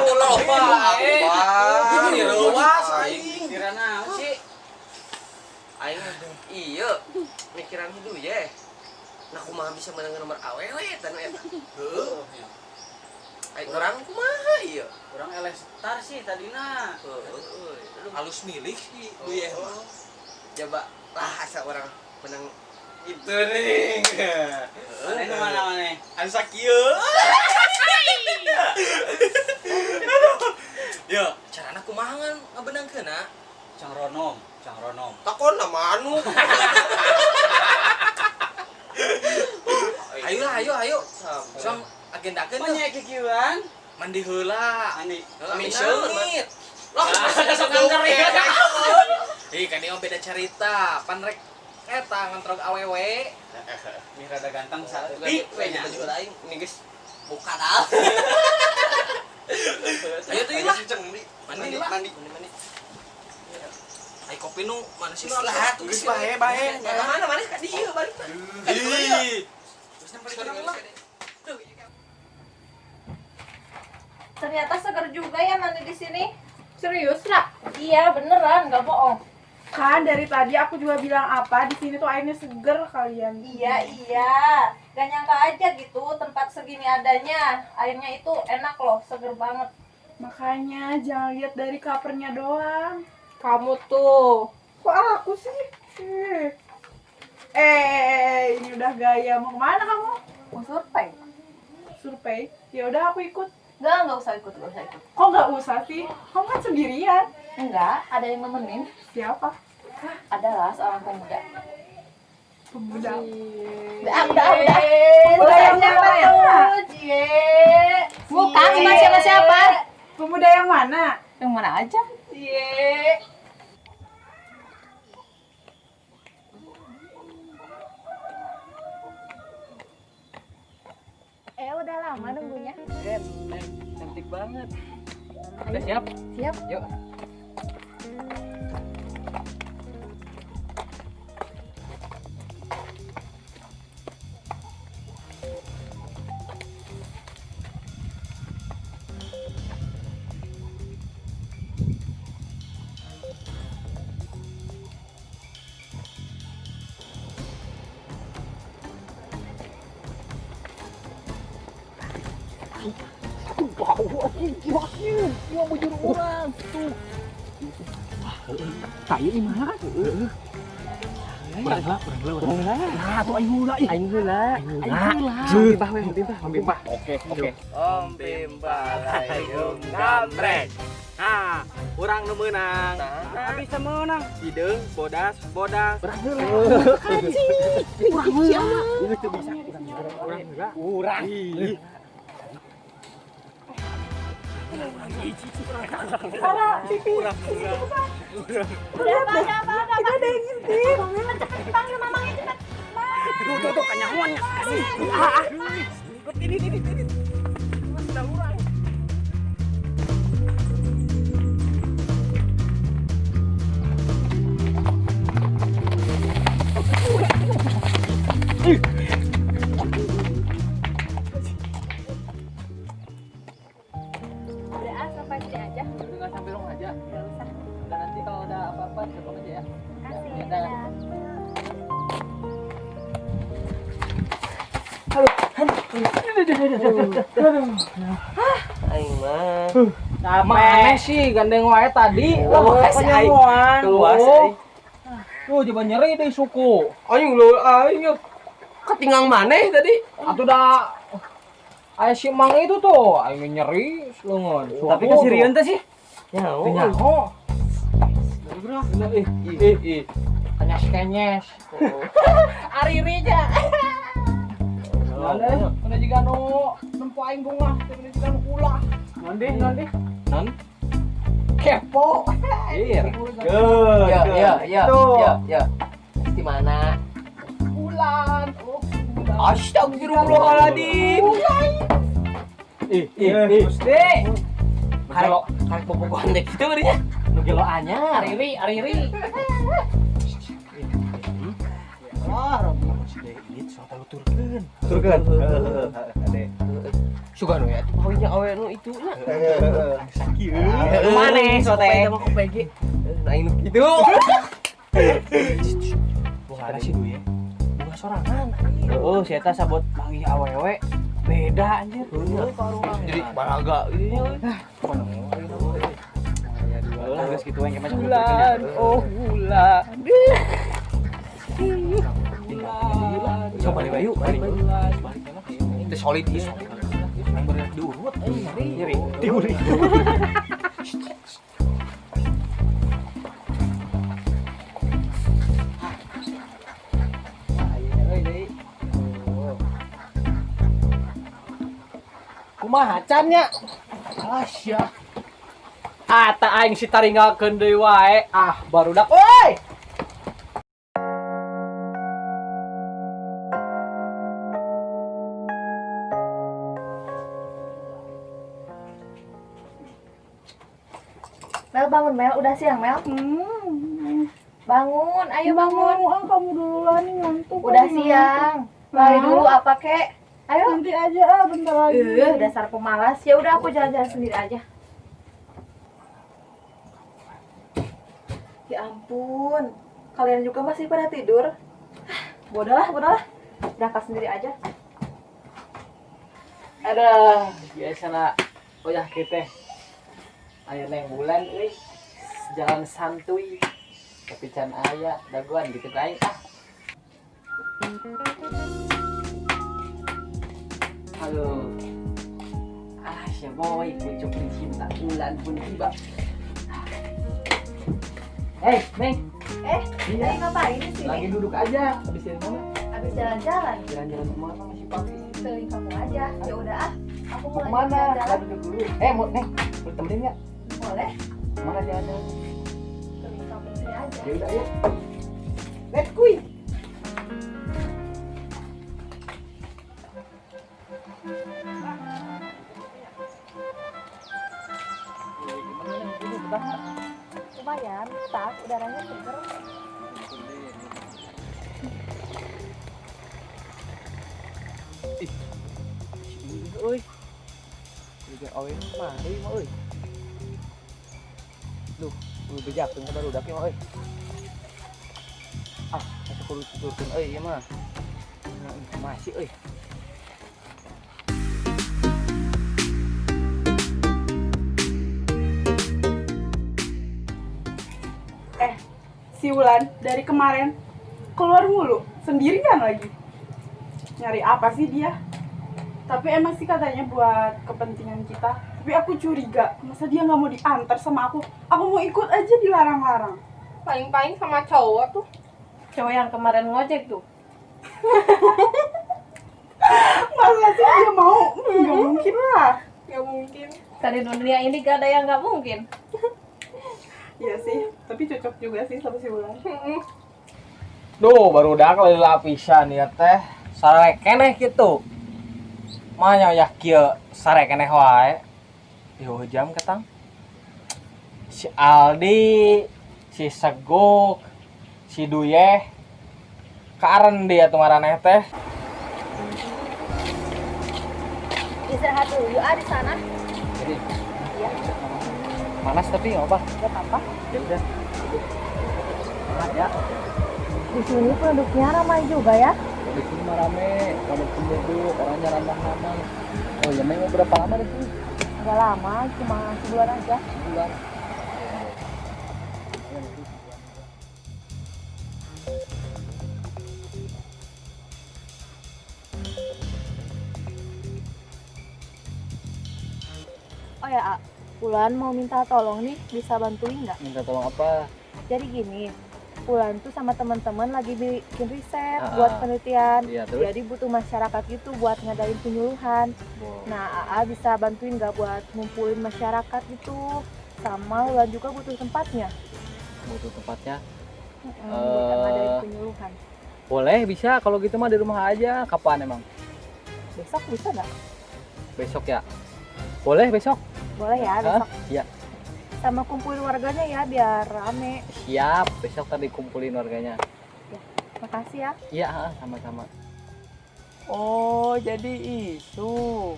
ulah bae. Ini leuwas aing. Pikiran naon sih? Aing iya mikiran hidup ya. Nah kumaha bisa menang nomor awewe tanu eta. Heuh. Aing urang kumaha ieu? Kurang elestar sih tadina. Heuh. Halus milik sih ieu mah. Coba lah asa orang menang itu ring. Mana mana? Anu sakieu. Yo, carana kumaha ngan ngabenangkeunna? Cang Ronom. Takon nama anu. Ayo. Sang agendakeun teh. Nya kikieuan. Mandi heula. Mandi. Mandi seunit. Loh, sok ya. Ih, kan ieu beda cerita. Pan rek eta ngantrog awewe. Ini rada ganteng satu. Ih, we nya juga lain. Ini guys, buka dah. Ayo tuh lah. Mandi. Ayo kopi nu mana sih lah? Tuh geus bae. Mana ka dieu balik. Ih. Terus nyamperin lah. Ternyata seger juga ya mandi di sini. Serius, Ra? Iya, beneran, nggak bohong. Kan dari tadi aku juga bilang apa di sini tuh airnya seger kalian. Iya. Gak nyangka aja gitu tempat segini adanya. Airnya itu enak loh, seger banget. Makanya jangan lihat dari covernya doang. Kamu tuh. Kok aku sih? Ini udah gaya. Mau kemana kamu? Mau survei? Survei? Ya udah aku ikut. Nggak usah ikut. Kok nggak usah sih? Kamu kan sendirian. Enggak, ada yang nemenin. Siapa? Adalah seorang pemuda. Pemuda. Udah. Pemuda yang mana ya? Bukan, sama siapa? Pemuda yang mana? Yang mana aja? Udah lama nunggunya. Cantik banget. Udah siap? Siap. Yuk. Kayu di mana kan? Kurang lah. Nah, tuh aing heula. Aing heula. Bimbah. Oke. Om Bimba Layung Gambreng. Nah, urang nu meunang. Bisa menang. Hideung bodas. Urang heula. Urang heula. Ini teu bisa urang heula. Urang. Ada yang ngintip. Panggil mamanya cepat. Tuh kanyahoannya. Kasih. Ikut ini. Sudah urang. Udah, sampai sini aja. Enggak sampai rumah aja. Nggak usah. Dan nanti kalau ada apa-apa telepon aja ya. Kasih. Ya, dah. Aing mah. Mana sih gandeng wae tadi? Luas, Ai. Luas, Ai. Tuh coba nyeri deh suku. Aing ketinggang maneh tadi. Atuh dah aya si Mang itu tuh, aing nyeri lengan. Tapi kesirian teh sih. Nyaho. Nyaho. Ih. Kenyes. Ariri aja. Ada juga nu nempo aing bunga, ada juga nu ulah. Nanti. Kepo. Ir. Ya. Di mana? Bulan. Astagfirullahaladzim. Gusti. Karek bobogohan dek gitu berinya. Nu gelo anyar. Ariri. Wah, Robi masih deh ini soal lu turkeun. Ade. Suka nu ya, poinnya awe nu itu nya. Mana sote? Sama PG. Nah ini itu. Bukan sih dulu ya. Bukan sorangan. Heeh, si eta sabot manggih awewe beda anjir. Jadi balaga ini. Geus kitu we macam Bulan, oh bulan. Coba deh Bayu, balik. Itu solid ini. Yang bener diurut nyeri. Diurut. Kumaha can nya? Asya. Ata aing si taringgalkeun deui wae. Ah, barudak euy. Mel bangun Mel, udah siang Mel. Bangun, ayo bangun. Kamu duluan nih ngantuk. Udah siang. Lari dulu apa kek? Ayo. Nanti aja bentar lagi. Dasar pemalas. Ya udah aku jalan-jalan sendiri aja. Ya ampun. Kalian juga masih pada tidur? Bodoh lah. Berangkat sendiri aja. Aduh, biasana oyah kita. Aya neng bulan euy. Jalan santuy. Tapi can aya daguan gitu aing ah. Halo. Ah, si boy pucuk cinta bulan pun tiba. Hei, Neng. Lagi ngapain di sini? Lagi duduk aja. Habis dari mana? Habis jalan-jalan. Jalan-jalan kemana masih pagi? Keliling kamu aja. Ya udah ah. Aku Mau mau kemana? lanjut Kita jalan. duduk dulu. Mau Neng, mau temenin nggak? Boleh? Mana jalan-jalan? Keliling kamu sini aja. Ya udah yuk. Let's go. Lumayan, tas udaranya seger. Ơi, bây ơi mà đi mà ơi, duh, bây giờ từng baru dak ya ơi, masih perlu turun ya mah, masih Si Wulan dari kemarin keluar mulu, sendirian lagi. Nyari apa sih dia? Tapi emang sih katanya buat kepentingan kita. Tapi aku curiga, masa dia nggak mau diantar sama aku? Aku mau ikut aja dilarang-larang. Paling-paling sama cowok tuh. Cowok yang kemarin ngojek tuh. Masa sih dia mau? Nggak mungkin lah. Gak mungkin. Kan di dunia ini gak ada yang gak mungkin. Iya sih, tapi cocok juga sih sama si Wulan. Duh, baru dak lapisan ya teh, sare keneh gitu, manya ya kieu sare keneh wae, dihujam ketang, si Aldi, si Seguk, si Duyeh, karen dia tuh maraneh teh. Istirahat dulu di sana. Jadi, Iya. panas tapi nggak apa? Gak apa-apa. Ya udah. Ya, Di sini penduduknya ramai juga ya. di sini mah rame, kalau penduduk orangnya ramah-ramah. Oh ya, memang berapa lama di sini? Gak lama, cuma sebulan aja. Bulan. Oh ya, Wulan mau minta tolong nih, bisa bantuin nggak? Minta tolong apa? Jadi gini, Wulan tuh sama teman-teman lagi bikin riset Ah, buat penelitian. iya, terus? Jadi butuh masyarakat gitu buat ngadain penyuluhan. Nah, AA bisa bantuin nggak buat ngumpulin masyarakat itu? Sama Wulan juga butuh tempatnya. Butuh tempatnya? Buat ngadain penyuluhan. Boleh, bisa. Kalau gitu mah di rumah aja. Kapan emang? Besok bisa nggak? Besok ya? Boleh besok? Boleh ya besok. Iya. Sama kumpulin warganya ya biar rame. Siap. Besok tadi kumpulin warganya. Makasih ya. Iya, sama-sama. Oh, jadi isu.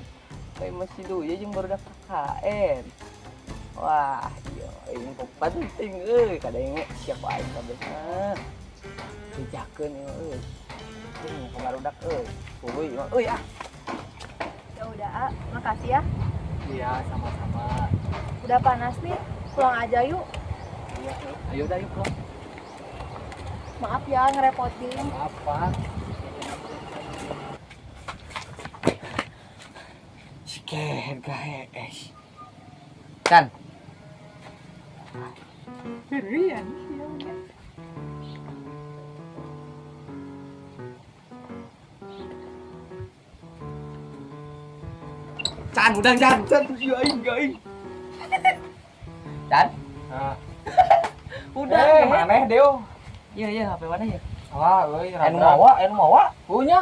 Kayak masih dulu ya jeung baru daftar KKN. Wah, iya ini penting kadang siapa aing kabehna. Dijakeun ieu Ini kemarudak Euy mah ah. Ya udah, A. Makasih ya. Iya, sama-sama. Udah panas nih. Pulang aja yuk. Iya, ayo dah yuk pulang. Maaf ya ngerepotin. Apa? Siker gae Kan. Keren. Can udah Can si aing. Can? Udah maneh Deo. Iya, HP mana ya? Wah, euy Anu mawa. Punya.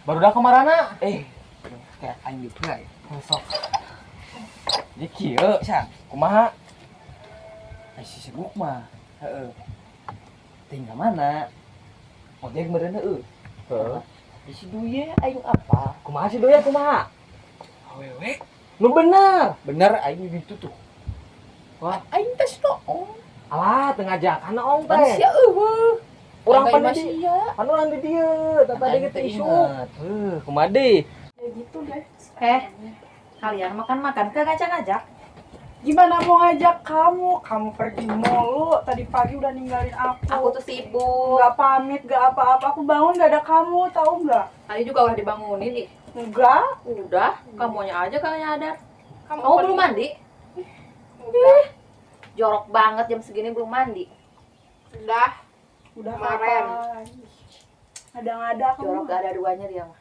Baru dah kemarana. Kayak aing gitu ya. Sok. Jadi kieu, San. Kumaha? Si sibuk mah. Heeh. Tinggal mana? Ojek meureun heueuh. Heeh. Si duye aing apa? Kumaha si duye kumaha? Awewe. Lu bener aing gitu tuh. Wah, aing tes doong. Alah, teu ngajakan ong teh. Sia eueuh. Urang pan di dia. Panuran di dieu, tadi kita isu. Kumaha deui? Ya gitu deh. Kalian makan-makan ke ngajak-ngajak. Gimana mau ngajak kamu? Kamu pergi mulu. Tadi pagi udah ninggalin aku. Aku tuh sibuk. Nggak pamit, nggak apa-apa. Aku bangun nggak ada kamu, tahu nggak? Tadi juga udah dibangunin nih. Enggak. Udah, kamunya aja kagak nyadar. Kamu Kamu belum mandi? Udah. Jorok banget jam segini belum mandi. Udah Kemarin. Ada kamu. Jorok gak ada duanya dia mah.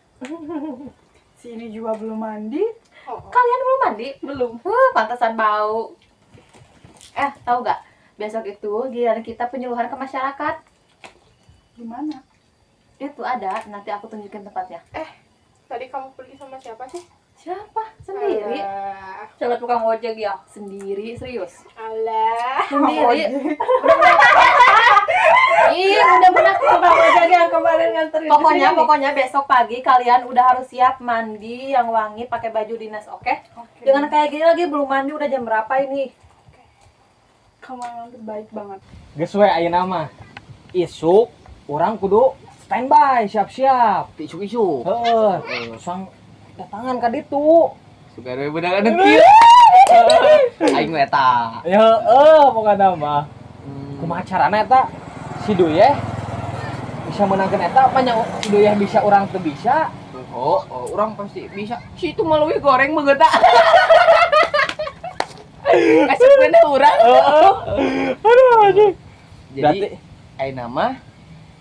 Sini juga belum mandi. Kalian belum mandi? Belum. Pantasan bau. Tahu gak? Besok itu giliran kita penyuluhan ke masyarakat. Gimana? Itu ada, nanti aku tunjukin tempatnya. Tadi kamu pergi sama siapa sih? Siapa? Sendiri. Alah. Coba tukang ojek ya. Sendiri, serius. Alah. Sendiri. Iya, udah benar tukang ojek yang kemarin nganterin. Pokoknya besok pagi kalian udah harus siap mandi yang wangi, pakai baju dinas, oke? Jangan kayak gini lagi belum mandi, udah jam berapa ini? Kamu yang terbaik banget. Geus we ayeuna mah. Isuk urang kudu standby siap-siap. Isuk-isuk. Heeh, sang datangan ka ditu. Suka we beunang anu kieu. Aing we eta. Ya pokona mah. Kumaha carana eta? Si Duye bisa menangkan eta apa nya si Duye bisa orang teu bisa? Orang pasti bisa. Si itu melalui goreng mengetak. Kasih pena urang. Aduh anjing. Jadi ayeuna mah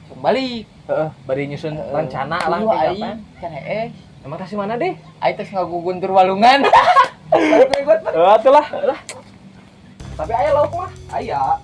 sok balik. Heeh, bari nyusun rencana lah Kudu kayak aing apa. can Emang kasih mana deh? Aing tes ngaguguntur walungan. Atuh lah. Tapi aya lauk mah. Aya.